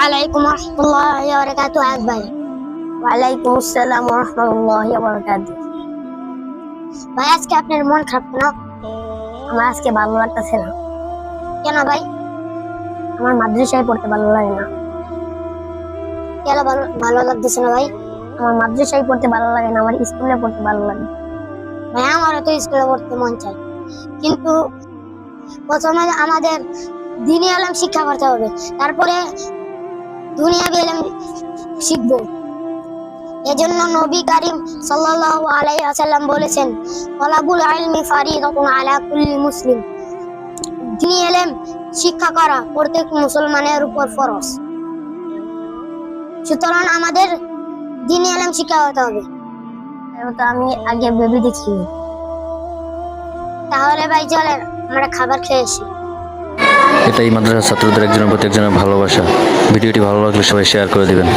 আলাইকুম ওয়া রাহমাতুল্লাহি ওয়া বারাকাতুহু। আজ ভাই ওয়ালাইকুম আসসালাম ওয়া রাহমাতুল্লাহি ওয়া বারাকাতুহু। ভাই আজকে আপনার মন খারাপ কেন? আমার আজকে ভালো লাগতেছে না। কেন ভাই? আমার মাদ্রাসায় পড়তে ভালো লাগে না। কেন ভালো লাগতেছে না ভাই? আমার মাদ্রাসায় পড়তে ভালো লাগে না, আমার স্কুলে পড়তে ভালো লাগে। ভাই আমারও তো স্কুলে পড়তে মন চায়, কিন্তু প্রথমে আমাদের দ্বীনি ইলম শিক্ষা করতে হবে, তারপরে দুনিয়াবি ইলম শিখবো। এজন্য নবী করিম সাল্লাল্লাহু আলাইহি ওয়াসাল্লাম বলেছেন, তালাবুল ইলমি ফারিদাতুন আলা কুল্লি মুসলিম। দ্বীনি ইলম শিক্ষা করা প্রত্যেক মুসলমানের উপর ফরজ। সুতরাং আমাদের দ্বীনি ইলম শিক্ষা করতে হবে। তো আমি আগে ভেবে দেখি। তাহলে ভাই চলেন আমরা খাবার খেয়ে আসি। এটাই মাদ্রাসার ছাত্রদের একজনের প্রতি একজনের ভালোবাসা। ভিডিওটি ভালো লাগলে সবাই শেয়ার করে দিবেন।